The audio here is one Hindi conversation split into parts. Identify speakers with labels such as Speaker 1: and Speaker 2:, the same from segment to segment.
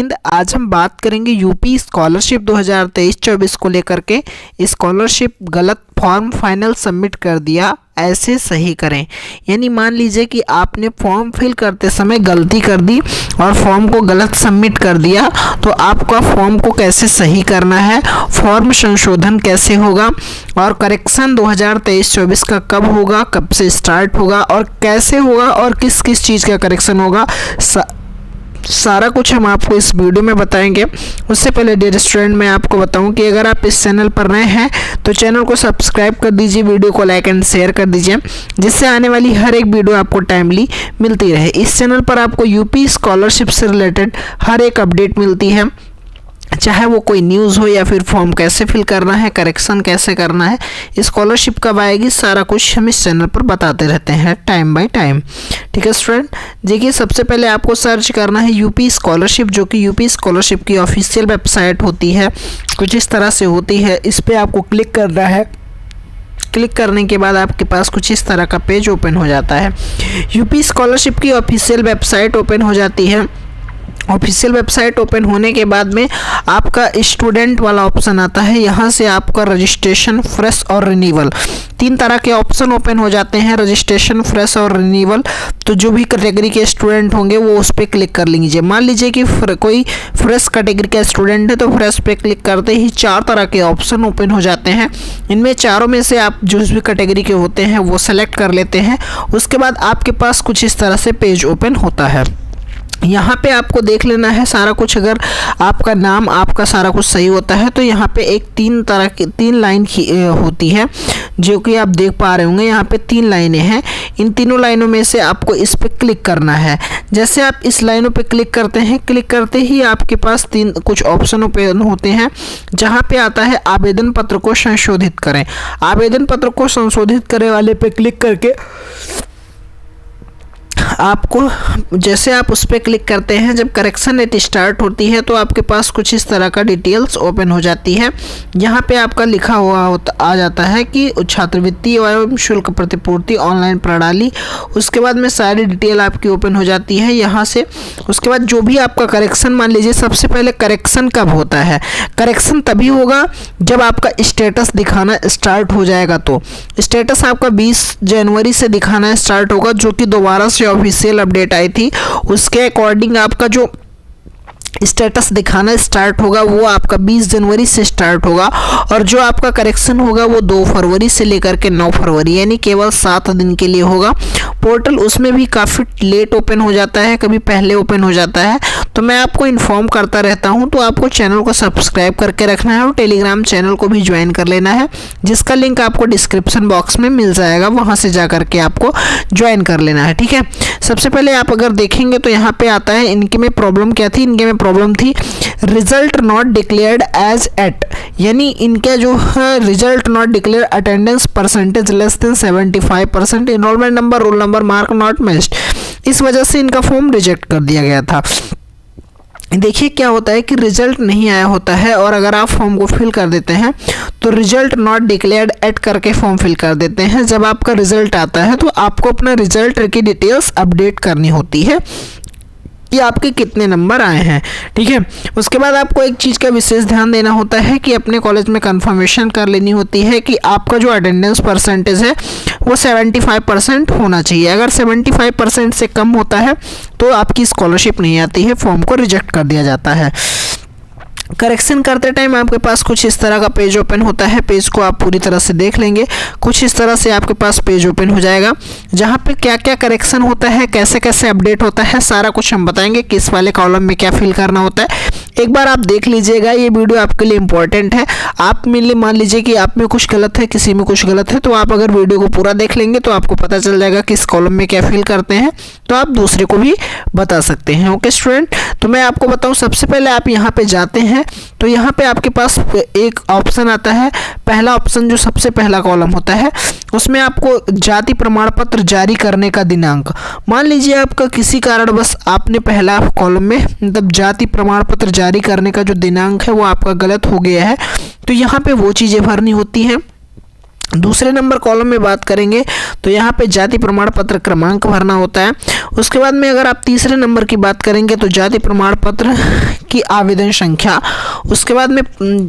Speaker 1: हिंद। आज हम बात करेंगे यूपी स्कॉलरशिप 2023-24 को लेकर के। स्कॉलरशिप गलत फॉर्म फाइनल सबमिट कर दिया, ऐसे सही करें। यानी मान लीजिए कि आपने फॉर्म फिल करते समय गलती कर दी और फॉर्म को गलत सबमिट कर दिया, तो आपका फॉर्म को कैसे सही करना है, फॉर्म संशोधन कैसे होगा और करेक्शन 2023-24 का कब होगा, कब से स्टार्ट होगा और कैसे होगा और किस किस चीज़ का करेक्शन होगा, सारा कुछ हम आपको इस वीडियो में बताएंगे। उससे पहले डियर स्टूडेंट, मैं आपको बताऊं कि अगर आप इस चैनल पर नए हैं तो चैनल को सब्सक्राइब कर दीजिए, वीडियो को लाइक एंड शेयर कर दीजिए, जिससे आने वाली हर एक वीडियो आपको टाइमली मिलती रहे। इस चैनल पर आपको यूपी स्कॉलरशिप से रिलेटेड हर एक अपडेट मिलती है, चाहे वो कोई न्यूज़ हो या फिर फॉर्म कैसे फिल करना है, करेक्शन कैसे करना है, स्कॉलरशिप कब आएगी, सारा कुछ हम इस चैनल पर बताते रहते हैं टाइम बाय टाइम। ठीक है स्टूडेंट, देखिए सबसे पहले आपको सर्च करना है यूपी स्कॉलरशिप, जो कि यूपी स्कॉलरशिप की ऑफिशियल वेबसाइट होती है, कुछ इस तरह से होती है। इस पर आपको क्लिक करना है। क्लिक करने के बाद आपके पास कुछ इस तरह का पेज ओपन हो जाता है। यूपी स्कॉलरशिप की ऑफिशियल वेबसाइट ओपन हो जाती है। ऑफिशियल वेबसाइट ओपन होने के बाद में आपका स्टूडेंट वाला ऑप्शन आता है। यहाँ से आपका रजिस्ट्रेशन, फ्रेश और रिन्यूअल, तीन तरह के ऑप्शन ओपन हो जाते हैं, रजिस्ट्रेशन, फ्रेश और रिन्यूअल। तो जो भी कैटेगरी के स्टूडेंट होंगे वो उस पर क्लिक कर लीजिए। मान लीजिए कि कोई फ्रेश कैटेगरी का स्टूडेंट है तो फ्रेश पे क्लिक करते ही चार तरह के ऑप्शन ओपन हो जाते हैं। इनमें चारों में से आप जो भी कैटेगरी के होते हैं वो सेलेक्ट कर लेते हैं। उसके बाद आपके पास कुछ इस तरह से पेज ओपन होता है। यहाँ पे आपको देख लेना है सारा कुछ। अगर आपका नाम, आपका सारा कुछ सही होता है तो यहाँ पे एक तीन लाइन होती है, जो कि आप देख पा रहे होंगे। यहाँ पे तीन लाइनें हैं। इन तीनों लाइनों में से आपको इस पे क्लिक करना है। जैसे आप इस लाइनों पे क्लिक करते हैं, क्लिक करते ही आपके पास कुछ ऑप्शन ओपन होते हैं, जहाँ पे आता है आवेदन पत्र को संशोधित करें। आवेदन पत्र को संशोधित करे वाले पे क्लिक करके आपको, जैसे आप उस पर क्लिक करते हैं, जब करेक्शन डेट स्टार्ट होती है तो आपके पास कुछ इस तरह का डिटेल्स ओपन हो जाती है। यहाँ पे आपका लिखा हुआ आ जाता है कि छात्रवृत्ति एवं शुल्क प्रतिपूर्ति ऑनलाइन प्रणाली। उसके बाद में सारी डिटेल आपकी ओपन हो जाती है यहाँ से। उसके बाद जो भी आपका करेक्शन, मान लीजिए सबसे पहले करेक्शन कब होता है, करेक्शन तभी होगा जब आपका स्टेटस दिखाना स्टार्ट हो जाएगा। तो स्टेटस आपका 20 जनवरी से दिखाना स्टार्ट होगा, जो कि दोबारा से ऑफिशियल अपडेट आई थी। उसके अकॉर्डिंग आपका जो स्टेटस दिखाना स्टार्ट होगा वो आपका 20 जनवरी से स्टार्ट होगा, और जो आपका करेक्शन होगा वो 2 फरवरी से लेकर के 9 फरवरी, यानी केवल 7 दिन के लिए होगा। पोर्टल उसमें भी काफ़ी लेट ओपन हो जाता है, कभी पहले ओपन हो जाता है। तो मैं आपको इन्फॉर्म करता रहता हूं, तो आपको चैनल को सब्सक्राइब करके रखना है और टेलीग्राम चैनल को भी ज्वाइन कर लेना है, जिसका लिंक आपको डिस्क्रिप्शन बॉक्स में मिल जाएगा, वहां से जा करके आपको ज्वाइन कर लेना है। ठीक है, सबसे पहले आप अगर देखेंगे तो यहाँ पे आता है इनके में प्रॉब्लम क्या थी। इनके में प्रॉब्लम थी result not declared as at, यानी इनका जो है result not declare, attendance percentage less than 75%, enrolment number, roll number, mark not matched. इस वजह से इनका फॉर्म रिजेक्ट कर दिया गया था। देखिए क्या होता है कि रिजल्ट नहीं आया होता है, और अगर आप फॉर्म को फिल कर देते हैं तो रिजल्ट नॉट डिक्लेयर्ड एट करके फॉर्म फिल कर देते हैं। जब आपका रिजल्ट आता है तो आपको अपना रिजल्ट की डिटेल्स अपडेट करनी होती है कि आपके कितने नंबर आए हैं। ठीक है, उसके बाद आपको एक चीज़ का विशेष ध्यान देना होता है कि अपने कॉलेज में कंफर्मेशन कर लेनी होती है कि आपका जो अटेंडेंस परसेंटेज है वो 75% होना चाहिए। अगर 75% से कम होता है तो आपकी स्कॉलरशिप नहीं आती है, फॉर्म को रिजेक्ट कर दिया जाता है। करेक्शन करते टाइम आपके पास कुछ इस तरह का पेज ओपन होता है। पेज को आप पूरी तरह से देख लेंगे, कुछ इस तरह से आपके पास पेज ओपन हो जाएगा, जहाँ पे क्या क्या करेक्शन होता है, कैसे कैसे अपडेट होता है, सारा कुछ हम बताएंगे, किस वाले कॉलम में क्या फिल करना होता है। एक बार आप देख लीजिएगा, ये वीडियो आपके लिए इंपॉर्टेंट है। आप मान लीजिए कि आप में कुछ गलत है, किसी में कुछ गलत है, तो आप अगर वीडियो को पूरा देख लेंगे तो आपको पता चल जाएगा किस कॉलम में क्या फिल करते हैं, तो आप दूसरे को भी बता सकते हैं। ओके स्टूडेंट, तो मैं आपको बताऊं, सबसे पहले आप यहाँ पे जाते हैं तो यहाँ पे आपके पास एक ऑप्शन आता है। पहला ऑप्शन जो सबसे पहला कॉलम होता है, उसमें आपको जाति प्रमाण पत्र जारी करने का दिनांक, मान लीजिए आपका किसी कारण बस आपने पहला कॉलम में मतलब जाति प्रमाण पत्र जारी करने का जो दिनांक है वो आपका गलत हो गया है, तो यहाँ पे वो चीज़ें भरनी होती हैं। दूसरे नंबर कॉलम में बात करेंगे तो यहाँ पे जाति प्रमाण पत्र क्रमांक भरना होता है। उसके बाद में अगर आप तीसरे नंबर की बात करेंगे तो जाति प्रमाण पत्र की आवेदन संख्या। उसके बाद में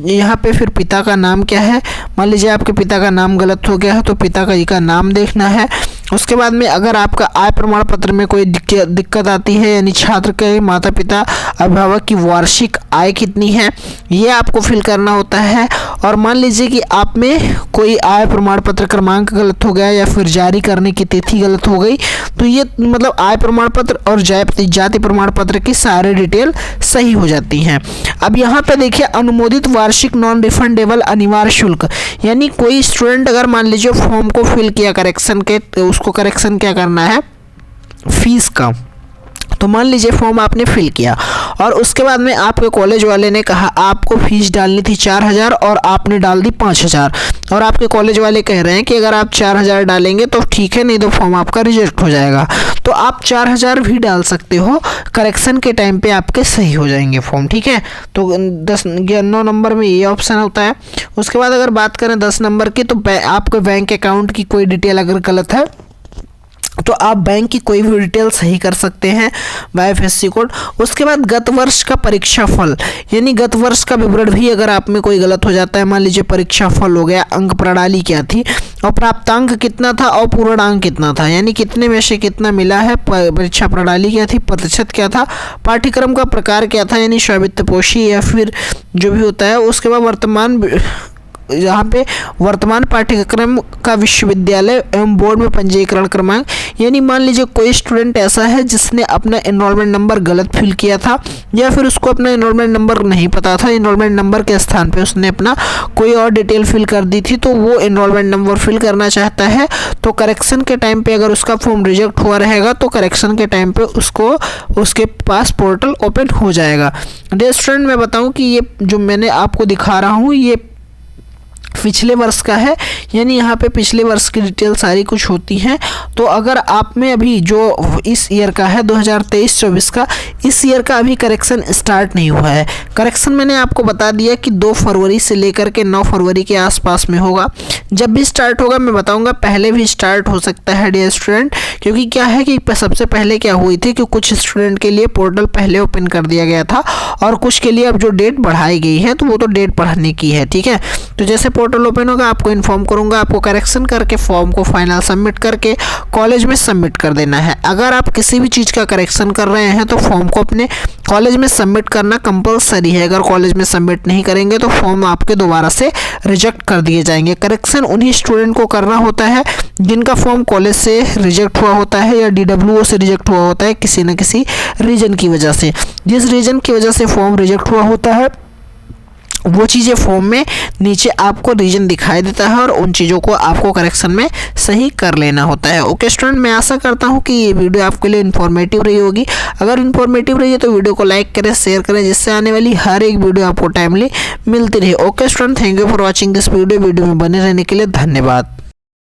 Speaker 1: यहाँ पे फिर पिता का नाम क्या है, मान लीजिए आपके पिता का नाम गलत हो गया है तो पिता का जी का नाम देखना है। उसके बाद में अगर आपका आय प्रमाण पत्र में कोई दिक्कत आती है, यानी छात्र के माता पिता अभिभावक की वार्षिक आय कितनी है, ये आपको फिल करना होता है। और मान लीजिए कि आप में कोई आय प्रमाण पत्र क्रमांक गलत हो गया या फिर जारी करने की तिथि गलत हो गई, तो ये मतलब आय प्रमाण पत्र और जाति प्रमाण पत्र की सारे डिटेल सही हो जाती हैं। अब यहाँ पे देखिए अनुमोदित वार्षिक नॉन रिफंडेबल अनिवार्य शुल्क, यानी कोई स्टूडेंट अगर मान लीजिए फॉर्म को फिल किया करेक्शन के, उसको करेक्शन क्या करना है, फीस का। तो मान लीजिए फॉर्म आपने फिल किया और उसके बाद में आपके कॉलेज वाले ने कहा आपको फीस डालनी थी 4000 और आपने डाल दी 5000, और आपके कॉलेज वाले कह रहे हैं कि अगर आप 4000 डालेंगे तो ठीक है, नहीं तो फॉर्म आपका रिजेक्ट हो जाएगा। तो आप 4000 भी डाल सकते हो, करेक्शन के टाइम पे आपके सही हो जाएंगे फॉर्म, ठीक है। तो 9 नंबर में ये ऑप्शन होता है। उसके बाद अगर बात करें 10 नंबर की, तो आपके बैंक अकाउंट की कोई डिटेल अगर गलत है तो आप बैंक की कोई भी डिटेल सही कर सकते हैं IFSC कोड। उसके बाद गत वर्ष का परीक्षा फल, यानी गत वर्ष का विवरण भी अगर आप में कोई गलत हो जाता है, मान लीजिए परीक्षा फल हो गया, अंक प्रणाली क्या थी और प्राप्तांक कितना था और पूर्णांक कितना था, यानी कितने में से कितना मिला है, परीक्षा प्रणाली क्या थी, प्रतिशत क्या था, पाठ्यक्रम का प्रकार क्या था, यानी स्वायत्तपोषी या फिर जो भी होता है। उसके बाद यहाँ पे वर्तमान पाठ्यक्रम का विश्वविद्यालय एवं बोर्ड में पंजीकरण क्रमांक, यानी मान लीजिए कोई स्टूडेंट ऐसा है जिसने अपना एनरोलमेंट नंबर गलत फिल किया था या फिर उसको अपना एनरोलमेंट नंबर नहीं पता था, एनरोलमेंट नंबर के स्थान पे उसने अपना कोई और डिटेल फिल कर दी थी, तो वो एनरोलमेंट नंबर फिल करना चाहता है, तो करेक्शन के टाइम पे अगर उसका फॉर्म रिजेक्ट हुआ रहेगा तो करेक्शन के टाइम पे उसको उसके पास पोर्टल ओपन हो जाएगा। डियर स्टूडेंट, मैं बताऊँ कि ये जो मैंने आपको दिखा रहा हूँ ये पिछले वर्ष का है, यानी यहाँ पे पिछले वर्ष की डिटेल सारी कुछ होती हैं। तो अगर आप में अभी जो इस ईयर का है 2023-24 का, इस ईयर का अभी करेक्शन स्टार्ट नहीं हुआ है। करेक्शन मैंने आपको बता दिया कि 2 फरवरी से लेकर के 9 फरवरी के आसपास में होगा। जब भी स्टार्ट होगा मैं बताऊँगा, पहले भी स्टार्ट हो सकता है डियर स्टूडेंट, क्योंकि क्या है कि सबसे पहले क्या हुई थी कि कुछ स्टूडेंट के लिए पोर्टल पहले ओपन कर दिया गया था और कुछ के लिए अब जो डेट बढ़ाई गई है तो वो तो डेट बढ़ाने की है, ठीक है। तो जैसे पोर्टल ओपन होगा आपको इन्फॉर्म करूंगा, आपको करेक्शन करके फॉर्म को फाइनल सबमिट करके कॉलेज में सबमिट कर देना है। अगर आप किसी भी चीज़ का करेक्शन कर रहे हैं तो फॉर्म को अपने कॉलेज में सबमिट करना कंपलसरी है। अगर कॉलेज में सबमिट नहीं करेंगे तो फॉर्म आपके दोबारा से रिजेक्ट कर दिए जाएंगे। करेक्शन उन्हीं स्टूडेंट को करना होता है जिनका फॉर्म कॉलेज से रिजेक्ट हुआ होता है या DWO से रिजेक्ट हुआ होता है किसी न किसी रीजन की वजह से। जिस रीजन की वजह से फॉर्म रिजेक्ट हुआ होता है वो चीज़ें फॉर्म में नीचे आपको रीजन दिखाई देता है और उन चीज़ों को आपको करेक्शन में सही कर लेना होता है। ओके स्टूडेंट, मैं आशा करता हूँ कि ये वीडियो आपके लिए इन्फॉर्मेटिव रही होगी। अगर इन्फॉर्मेटिव रही है तो वीडियो को लाइक करें, शेयर करें, जिससे आने वाली हर एक वीडियो आपको टाइमली मिलती रहे। Okay student, thank you for watching this video में बने रहने के लिए धन्यवाद।